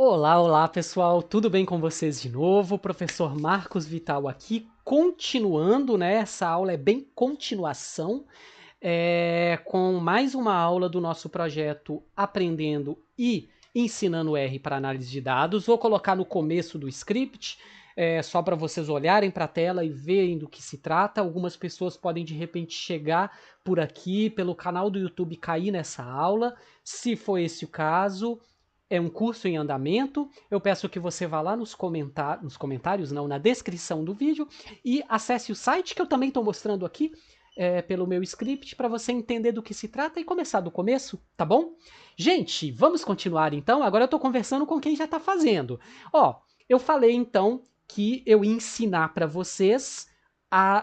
Olá, olá pessoal, tudo bem com vocês de novo? Professor Marcos Vital aqui, continuando, né? Essa aula é bem continuação, com mais uma aula do nosso projeto Aprendendo e Ensinando R para Análise de Dados. Vou colocar no começo do script, só para vocês olharem para a tela e verem do que se trata. Algumas pessoas podem de repente chegar por aqui, pelo canal do YouTube, cair nessa aula. Se for esse o caso, é um curso em andamento. Eu peço que você vá lá nos comentários, não, na descrição do vídeo, e acesse o site que eu também estou mostrando aqui, pelo meu script, para você entender do que se trata e começar do começo, tá bom? Gente, vamos continuar então. Agora eu estou conversando com quem já está fazendo. Ó, eu falei então que eu ia ensinar para vocês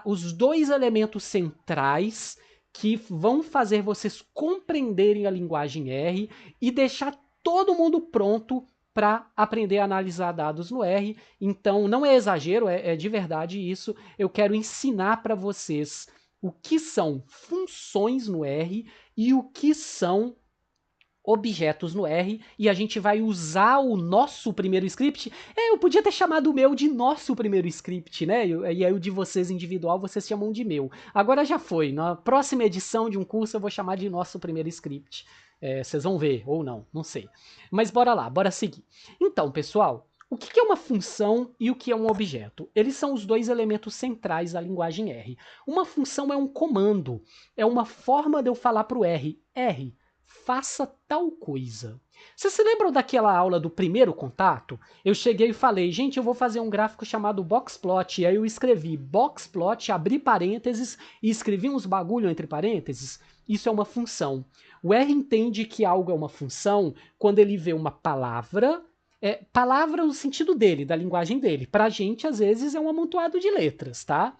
os dois elementos centrais que vão fazer vocês compreenderem a linguagem R e deixar todo mundo pronto para aprender a analisar dados no R. Então, não é exagero, é de verdade isso. Eu quero ensinar para vocês o que são funções no R e o que são objetos no R, e a gente vai usar o nosso primeiro script. Eu podia ter chamado o meu de nosso primeiro script, né? E aí o de vocês individual, vocês chamam de meu. Agora já foi. Na próxima edição de um curso eu vou chamar de nosso primeiro script. Vocês vão ver, ou não, não sei. Mas bora lá, bora seguir. Então, pessoal, o que é uma função e o que é um objeto? Eles são os dois elementos centrais da linguagem R. Uma função é um comando, é uma forma de eu falar para o R, faça tal coisa. Vocês se lembram daquela aula do primeiro contato? Eu cheguei e falei, gente, eu vou fazer um gráfico chamado boxplot, e aí eu escrevi boxplot, abri parênteses e escrevi uns bagulho entre parênteses. Isso é uma função. O R entende que algo é uma função quando ele vê uma palavra, palavra no sentido dele, da linguagem dele. Pra gente, às vezes, é um amontoado de letras, tá?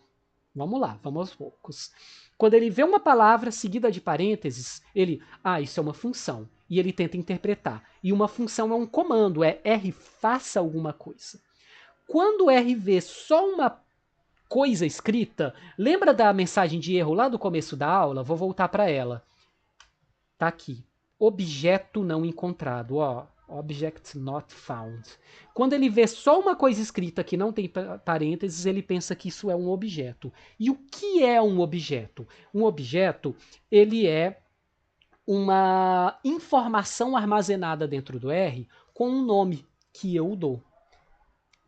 Vamos lá, vamos aos poucos. Quando ele vê uma palavra seguida de parênteses, isso é uma função. E ele tenta interpretar. E uma função é um comando, é R faça alguma coisa. Quando R vê só uma coisa escrita, lembra da mensagem de erro lá do começo da aula? Vou voltar para ela. Tá aqui. Objeto não encontrado, ó. Object not found. Quando ele vê só uma coisa escrita que não tem parênteses, ele pensa que isso é um objeto. E o que é um objeto? Um objeto, ele é uma informação armazenada dentro do R com um nome que eu dou.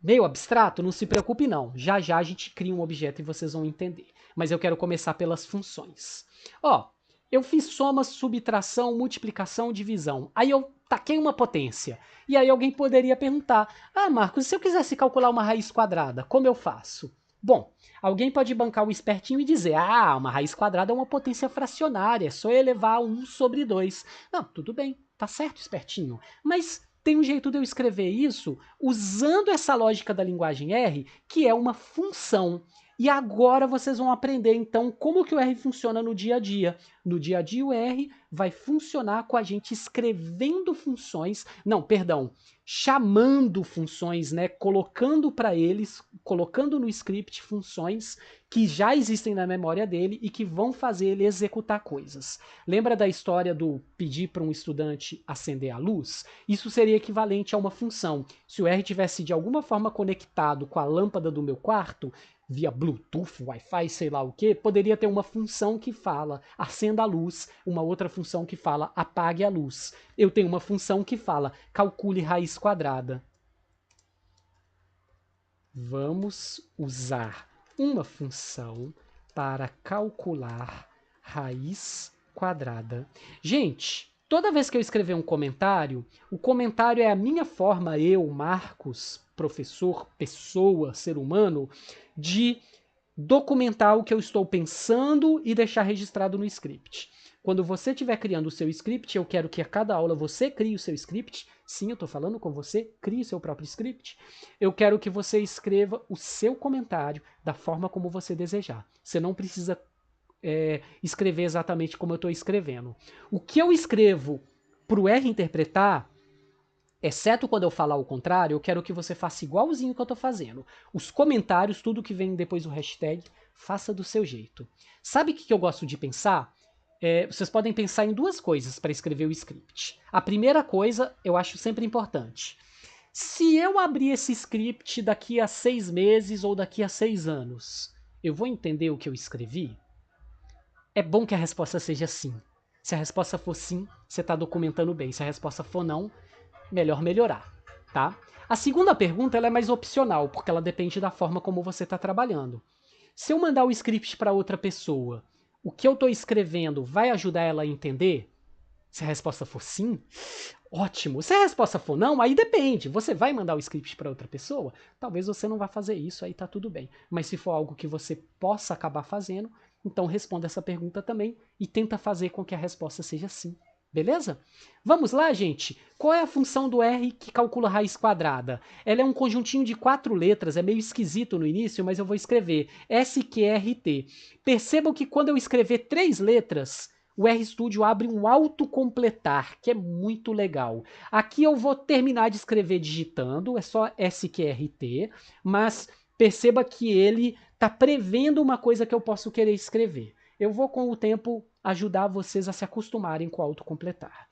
Meio abstrato? Não se preocupe não. Já já a gente cria um objeto e vocês vão entender. Mas eu quero começar pelas funções. Ó, eu fiz soma, subtração, multiplicação, divisão. Aí eu taquei uma potência. E aí alguém poderia perguntar, Marcos, se eu quisesse calcular uma raiz quadrada, como eu faço? Bom, alguém pode bancar o espertinho e dizer, uma raiz quadrada é uma potência fracionária, é só elevar 1 sobre 2. Não, tudo bem, tá certo, espertinho. Mas tem um jeito de eu escrever isso usando essa lógica da linguagem R, que é uma função. E agora vocês vão aprender, então, como que o R funciona no dia a dia. No dia a dia, o R vai funcionar com a gente escrevendo funções, chamando funções, né? Colocando para eles, colocando no script funções que já existem na memória dele e que vão fazer ele executar coisas. Lembra da história do pedir para um estudante acender a luz? Isso seria equivalente a uma função. Se o R tivesse de alguma forma conectado com a lâmpada do meu quarto, via Bluetooth, Wi-Fi, sei lá o que, poderia ter uma função que fala acenda a luz, uma outra função que fala apague a luz. Eu tenho uma função que fala calcule raiz quadrada. Vamos usar uma função para calcular raiz quadrada. Gente, toda vez que eu escrever um comentário, o comentário é a minha forma, eu, Marcos, professor, pessoa, ser humano, de documentar o que eu estou pensando e deixar registrado no script. Quando você estiver criando o seu script, eu quero que a cada aula você crie o seu script. Sim, eu estou falando com você, crie o seu próprio script. Eu quero que você escreva o seu comentário da forma como você desejar. Você não precisa escrever exatamente como eu estou escrevendo. O que eu escrevo para o R interpretar, exceto quando eu falar o contrário, eu quero que você faça igualzinho que eu estou fazendo. Os comentários, tudo que vem depois do hashtag, faça do seu jeito. Sabe o que eu gosto de pensar? Vocês podem pensar em duas coisas para escrever o script. A primeira coisa, eu acho sempre importante. Se eu abrir esse script daqui a 6 meses ou daqui a 6 anos, eu vou entender o que eu escrevi? É bom que a resposta seja sim. Se a resposta for sim, você está documentando bem. Se a resposta for não, melhor melhorar, tá? A segunda pergunta ela é mais opcional, porque ela depende da forma como você está trabalhando. Se eu mandar o script para outra pessoa, o que eu estou escrevendo vai ajudar ela a entender? Se a resposta for sim, ótimo. Se a resposta for não, aí depende. Você vai mandar o script para outra pessoa? Talvez você não vá fazer isso, aí tá tudo bem. Mas se for algo que você possa acabar fazendo, então responda essa pergunta também e tenta fazer com que a resposta seja sim. Beleza? Vamos lá, gente? Qual é a função do R que calcula a raiz quadrada? Ela é um conjuntinho de 4 letras, é meio esquisito no início, mas eu vou escrever SQRT. Percebam que quando eu escrever 3 letras, o RStudio abre um autocompletar, que é muito legal. Aqui eu vou terminar de escrever digitando, é só SQRT, mas perceba que ele está prevendo uma coisa que eu posso querer escrever. Eu vou, com o tempo, ajudar vocês a se acostumarem com o autocompletar.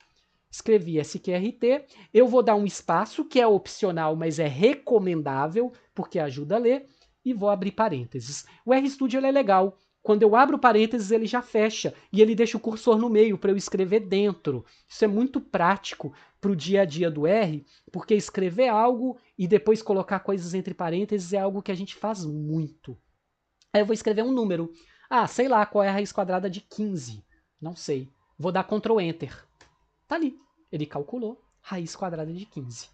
Escrevi SQRT, eu vou dar um espaço, que é opcional, mas é recomendável, porque ajuda a ler, e vou abrir parênteses. O RStudio ele é legal. Quando eu abro parênteses, ele já fecha, e ele deixa o cursor no meio para eu escrever dentro. Isso é muito prático para o dia a dia do R, porque escrever algo e depois colocar coisas entre parênteses é algo que a gente faz muito. Aí eu vou escrever um número. Ah, sei lá qual é a raiz quadrada de 15. Não sei. Vou dar Ctrl Enter. Tá ali. Ele calculou raiz quadrada de 15.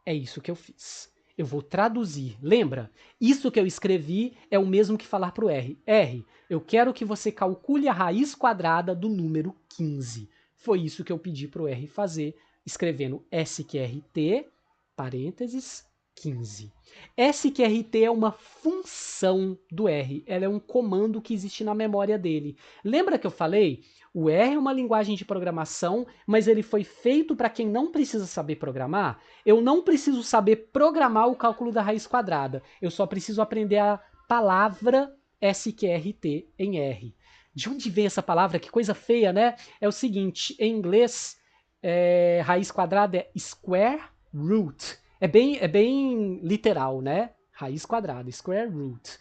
É isso que eu fiz. Eu vou traduzir. Lembra? Isso que eu escrevi é o mesmo que falar para o R. R, eu quero que você calcule a raiz quadrada do número 15. Foi isso que eu pedi para o R fazer, escrevendo SQRT, parênteses, 15. SQRT é uma função do R. Ela é um comando que existe na memória dele. Lembra que eu falei? O R é uma linguagem de programação, mas ele foi feito para quem não precisa saber programar. Eu não preciso saber programar o cálculo da raiz quadrada. Eu só preciso aprender a palavra SQRT em R. De onde vem essa palavra? Que coisa feia, né? É o seguinte, em inglês, raiz quadrada é square root. É bem literal, né? Raiz quadrada, square root.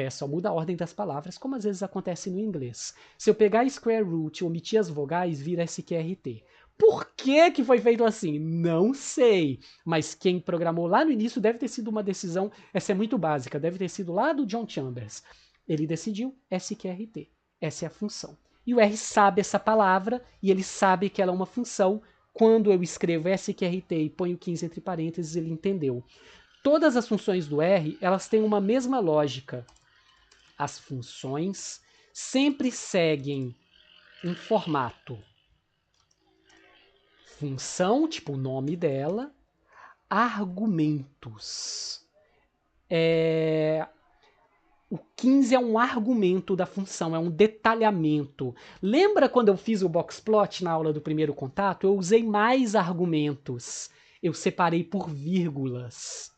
Só muda a ordem das palavras, como às vezes acontece no inglês. Se eu pegar square root e omitir as vogais, vira SQRT. Por que foi feito assim? Não sei. Mas quem programou lá no início deve ter sido uma decisão, essa é muito básica, deve ter sido lá do John Chambers. Ele decidiu SQRT. Essa é a função. E o R sabe essa palavra e ele sabe que ela é uma função. Quando eu escrevo SQRT e ponho 15 entre parênteses, ele entendeu. Todas as funções do R, elas têm uma mesma lógica. As funções sempre seguem um formato. Função, tipo o nome dela, argumentos. O 15 é um argumento da função, é um detalhamento. Lembra quando eu fiz o boxplot na aula do primeiro contato? Eu usei mais argumentos. Eu separei por vírgulas.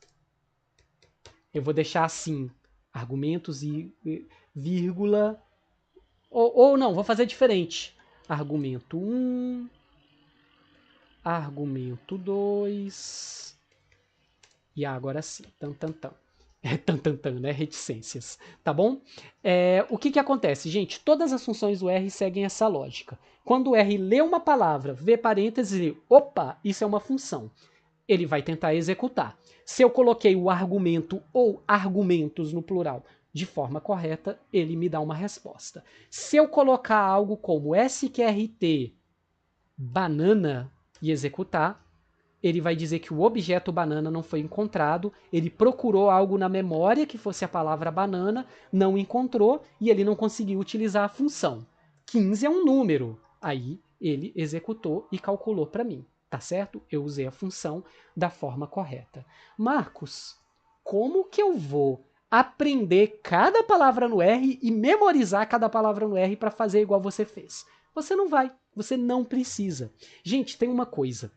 Eu vou deixar assim, argumentos e vírgula. Ou não, vou fazer diferente. Argumento 1, argumento 2. E agora sim, tan. Tan, né? Reticências, tá bom? O que acontece, gente? Todas as funções do R seguem essa lógica. Quando o R lê uma palavra, vê parênteses e opa, isso é uma função. Ele vai tentar executar. Se eu coloquei o argumento ou argumentos no plural de forma correta, ele me dá uma resposta. Se eu colocar algo como SQRT banana e executar, ele vai dizer que o objeto banana não foi encontrado, ele procurou algo na memória que fosse a palavra banana, não encontrou e ele não conseguiu utilizar a função. 15 é um número. Aí ele executou e calculou para mim, tá certo? Eu usei a função da forma correta. Marcos, como que eu vou aprender cada palavra no R e memorizar cada palavra no R para fazer igual você fez? Você não vai, você não precisa. Gente, tem uma coisa.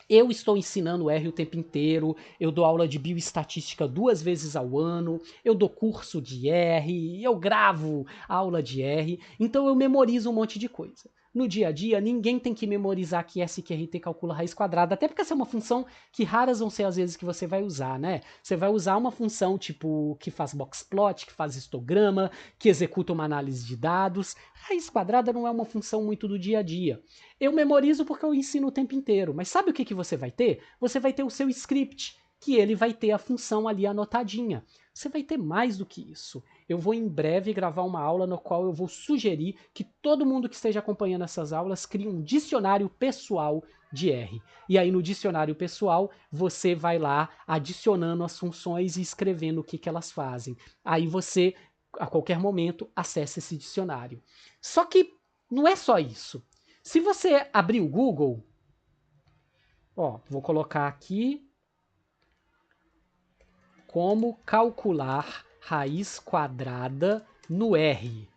Eu estou ensinando R o tempo inteiro, eu dou aula de bioestatística 2 vezes ao ano, eu dou curso de R, eu gravo aula de R, então eu memorizo um monte de coisa. no dia a dia, ninguém tem que memorizar que SQRT calcula raiz quadrada, até porque essa é uma função que raras vão ser as vezes que você vai usar, né? Você vai usar uma função tipo que faz boxplot, que faz histograma, que executa uma análise de dados. Raiz quadrada não é uma função muito do dia a dia. Eu memorizo porque eu ensino o tempo inteiro, mas sabe o que você vai ter? Você vai ter o seu script, que ele vai ter a função ali anotadinha. Você vai ter mais do que isso. Eu vou em breve gravar uma aula no qual eu vou sugerir que todo mundo que esteja acompanhando essas aulas crie um dicionário pessoal de R. E aí no dicionário pessoal você vai lá adicionando as funções e escrevendo o que elas fazem. Aí você, a qualquer momento, acessa esse dicionário. Só que não é só isso. Se você abrir o Google, ó, vou colocar aqui como calcular raiz quadrada no R.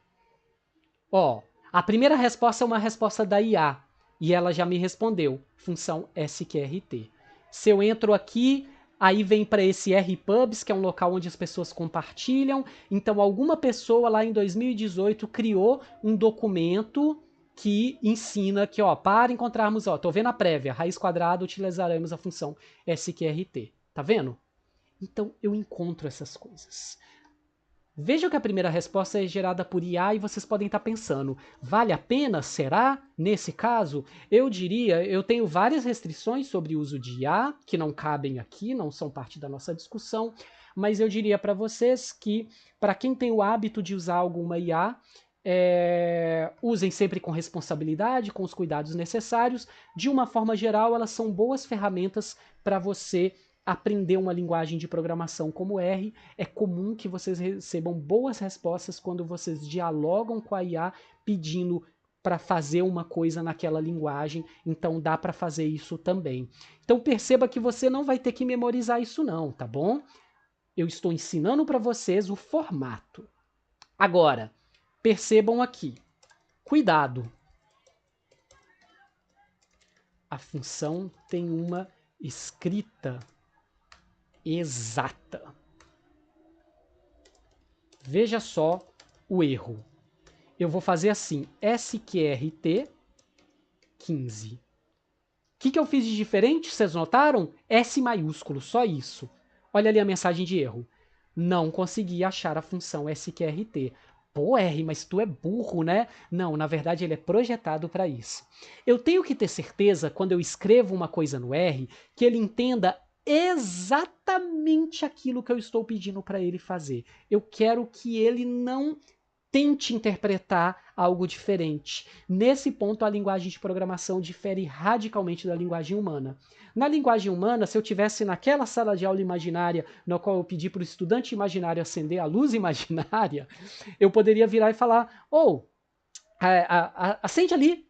Ó, a primeira resposta é uma resposta da IA, e ela já me respondeu, função SQRT. Se eu entro aqui, aí vem para esse RPubs, que é um local onde as pessoas compartilham, então alguma pessoa lá em 2018 criou um documento que ensina que, ó, para encontrarmos, ó, tô vendo a prévia, raiz quadrada, utilizaremos a função SQRT. Tá vendo? Então eu encontro essas coisas. Vejam que a primeira resposta é gerada por IA e vocês podem estar pensando, vale a pena? Será? Nesse caso, eu diria, eu tenho várias restrições sobre o uso de IA, que não cabem aqui, não são parte da nossa discussão, mas eu diria para vocês que, para quem tem o hábito de usar alguma IA, usem sempre com responsabilidade, com os cuidados necessários. De uma forma geral, elas são boas ferramentas para você aprender uma linguagem de programação como R. É comum que vocês recebam boas respostas quando vocês dialogam com a IA pedindo para fazer uma coisa naquela linguagem, então dá para fazer isso também. Então perceba que você não vai ter que memorizar isso não, tá bom? Eu estou ensinando para vocês o formato. Agora, percebam aqui, cuidado. A função tem uma escrita exata. Veja só o erro. Eu vou fazer assim, SQRT 15. O que eu fiz de diferente? Vocês notaram? S maiúsculo, só isso. Olha ali a mensagem de erro. Não consegui achar a função SQRT. Pô, R, mas tu é burro, né? Não, na verdade ele é projetado para isso. Eu tenho que ter certeza, quando eu escrevo uma coisa no R, que ele entenda exatamente aquilo que eu estou pedindo para ele fazer. Eu quero que ele não tente interpretar algo diferente. Nesse ponto, a linguagem de programação difere radicalmente da linguagem humana. Na linguagem humana, se eu tivesse naquela sala de aula imaginária, na qual eu pedi para o estudante imaginário acender a luz imaginária, eu poderia virar e falar, acende ali,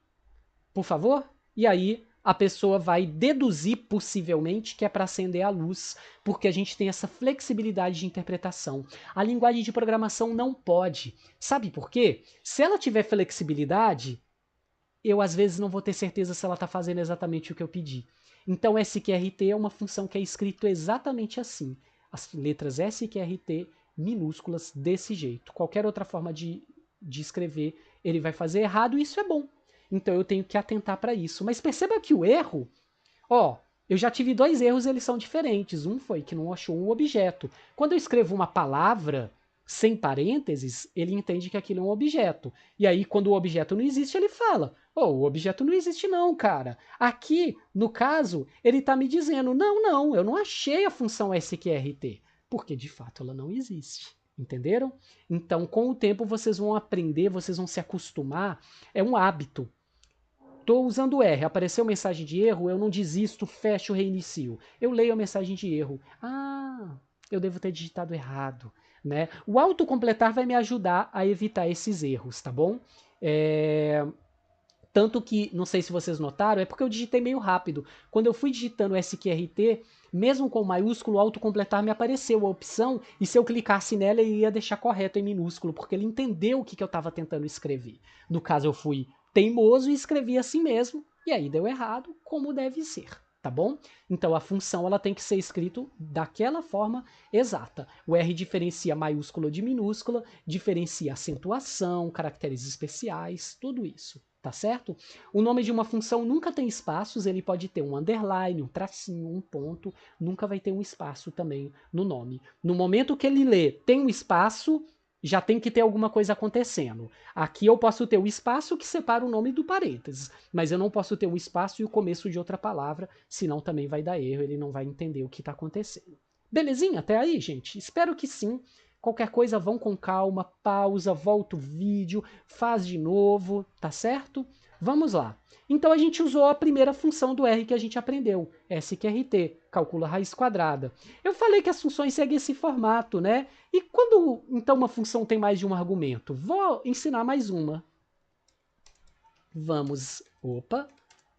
por favor, e aí a pessoa vai deduzir, possivelmente, que é para acender a luz, porque a gente tem essa flexibilidade de interpretação. A linguagem de programação não pode. Sabe por quê? Se ela tiver flexibilidade, eu às vezes não vou ter certeza se ela está fazendo exatamente o que eu pedi. Então SQRT é uma função que é escrito exatamente assim. As letras SQRT minúsculas desse jeito. Qualquer outra forma de escrever, ele vai fazer errado e isso é bom. Então eu tenho que atentar para isso. Mas perceba que o erro, eu já tive 2 erros, eles são diferentes. Um foi que não achou um objeto. Quando eu escrevo uma palavra sem parênteses, ele entende que aquilo é um objeto. E aí, quando o objeto não existe, ele fala, o objeto não existe não, cara. Aqui, no caso, ele está me dizendo, não, eu não achei a função SQRT. Porque, de fato, ela não existe. Entenderam? Então, com o tempo, vocês vão aprender, vocês vão se acostumar. É um hábito. Estou usando R, apareceu mensagem de erro, eu não desisto, fecho, reinicio. Eu leio a mensagem de erro. Eu devo ter digitado errado. Né? O autocompletar vai me ajudar a evitar esses erros, tá bom? Tanto que, não sei se vocês notaram, é porque eu digitei meio rápido. Quando eu fui digitando SQRT, mesmo com maiúsculo, o autocompletar me apareceu a opção, e se eu clicasse nela, ele ia deixar correto em minúsculo, porque ele entendeu o que eu estava tentando escrever. No caso, eu fui teimoso e escrevi assim mesmo, e aí deu errado, como deve ser. tá bom? Então a função ela tem que ser escrita daquela forma exata. O R diferencia maiúscula de minúscula, diferencia acentuação, caracteres especiais, tudo isso, tá certo? O nome de uma função nunca tem espaços, ele pode ter um underline, um tracinho, um ponto, nunca vai ter um espaço também no nome. No momento que ele lê tem um espaço, já tem que ter alguma coisa acontecendo. Aqui eu posso ter o espaço que separa o nome do parênteses, mas eu não posso ter um espaço e o começo de outra palavra, senão também vai dar erro, ele não vai entender o que está acontecendo. Belezinha? Até aí, gente? Espero que sim. Qualquer coisa, vão com calma, pausa, volta o vídeo, faz de novo, tá certo? Vamos lá. Então a gente usou a primeira função do R que a gente aprendeu, SQRT, calcula raiz quadrada. Eu falei que as funções seguem esse formato, né? E quando então uma função tem mais de um argumento? Vou ensinar mais uma. Vamos,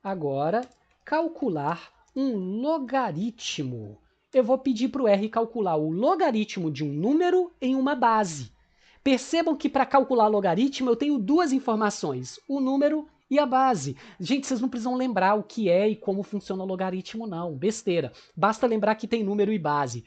agora calcular um logaritmo. Eu vou pedir para o R calcular o logaritmo de um número em uma base. Percebam que para calcular logaritmo eu tenho duas informações, o número e a base. Gente, vocês não precisam lembrar o que é e como funciona o logaritmo, não. Besteira. Basta lembrar que tem número e base.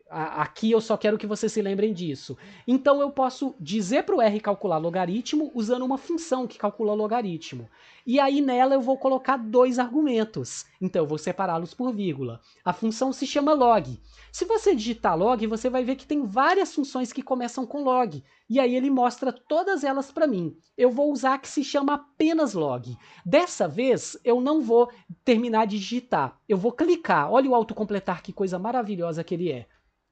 Aqui eu só quero que vocês se lembrem disso. Então eu posso dizer para o R calcular logaritmo usando uma função que calcula logaritmo. E aí nela eu vou colocar dois argumentos. Então eu vou separá-los por vírgula. A função se chama log. Se você digitar log, você vai ver que tem várias funções que começam com log. E aí ele mostra todas elas para mim. Eu vou usar a que se chama apenas log. Dessa vez eu não vou terminar de digitar. Eu vou clicar. Olha o autocompletar, que coisa maravilhosa que ele é.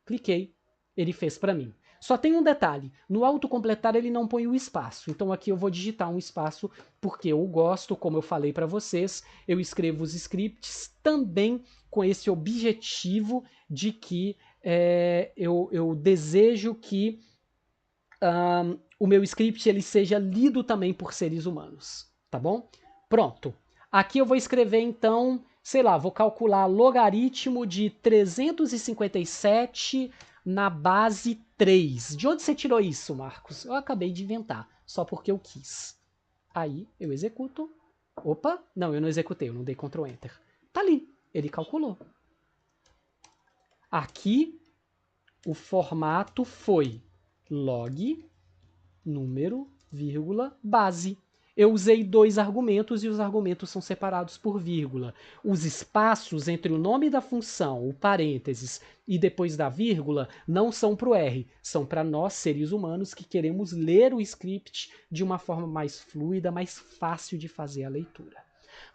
Cliquei, ele fez para mim. Só tem um detalhe, no autocompletar ele não põe o espaço, então aqui eu vou digitar um espaço porque eu gosto, como eu falei para vocês, eu escrevo os scripts também com esse objetivo de que eu desejo que o meu script ele seja lido também por seres humanos, tá bom? Pronto. Aqui eu vou escrever então, sei lá, vou calcular logaritmo de 357 na base 3. De onde você tirou isso, Marcos? Eu acabei de inventar, só porque eu quis. Aí eu executo. Não, eu não executei, eu não dei Ctrl Enter. Tá ali, ele calculou. Aqui o formato foi log, número, vírgula, base. Eu usei dois argumentos e os argumentos são separados por vírgula. Os espaços entre o nome da função, o parênteses, e depois da vírgula não são para o R, são para nós, seres humanos, que queremos ler o script de uma forma mais fluida, mais fácil de fazer a leitura.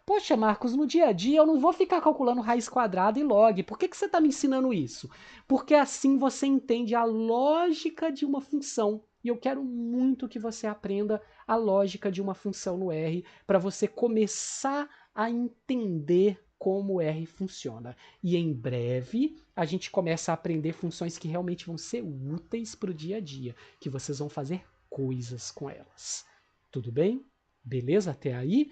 Poxa, Marcos, no dia a dia eu não vou ficar calculando raiz quadrada e log. Por que você está me ensinando isso? Porque assim você entende a lógica de uma função. E eu quero muito que você aprenda a lógica de uma função no R para você começar a entender como o R funciona. E em breve a gente começa a aprender funções que realmente vão ser úteis para o dia a dia, que vocês vão fazer coisas com elas. Tudo bem? Beleza até aí?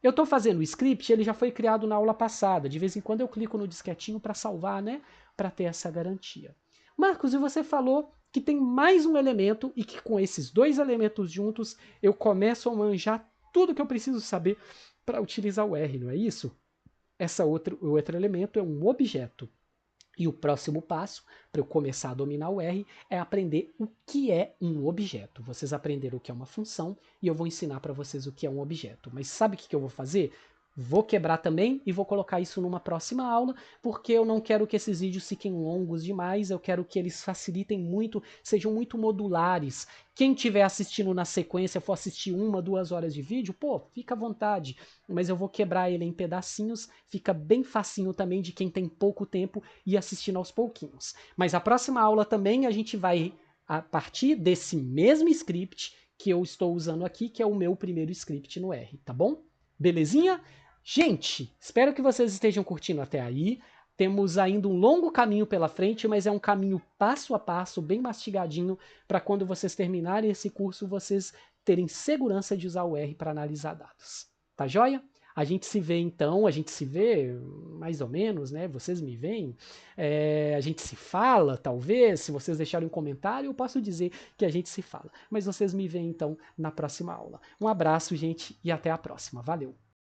Eu estou fazendo o script, ele já foi criado na aula passada. De vez em quando eu clico no disquetinho para salvar, né? Para ter essa garantia. Marcos, e você falou que tem mais um elemento e que com esses dois elementos juntos eu começo a manjar tudo que eu preciso saber para utilizar o R, não é isso? O outro elemento é um objeto. E o próximo passo, para eu começar a dominar o R, é aprender o que é um objeto. Vocês aprenderam o que é uma função e eu vou ensinar para vocês o que é um objeto. Mas sabe o que eu vou fazer? Vou quebrar também e vou colocar isso numa próxima aula, porque eu não quero que esses vídeos fiquem longos demais, eu quero que eles facilitem muito, sejam muito modulares. Quem estiver assistindo na sequência, for assistir 1, 2 horas de vídeo, fica à vontade, mas eu vou quebrar ele em pedacinhos, fica bem facinho também de quem tem pouco tempo e assistindo aos pouquinhos. Mas a próxima aula também a gente vai, a partir desse mesmo script que eu estou usando aqui, que é o meu primeiro script no R, tá bom? Belezinha? Gente, espero que vocês estejam curtindo até aí. Temos ainda um longo caminho pela frente, mas é um caminho passo a passo, bem mastigadinho, para quando vocês terminarem esse curso, vocês terem segurança de usar o R para analisar dados. Tá joia? A gente se vê então, a gente se vê mais ou menos, né? Vocês me veem, a gente se fala, talvez, se vocês deixarem um comentário, eu posso dizer que a gente se fala. Mas vocês me veem então na próxima aula. Um abraço, gente, e até a próxima. Valeu!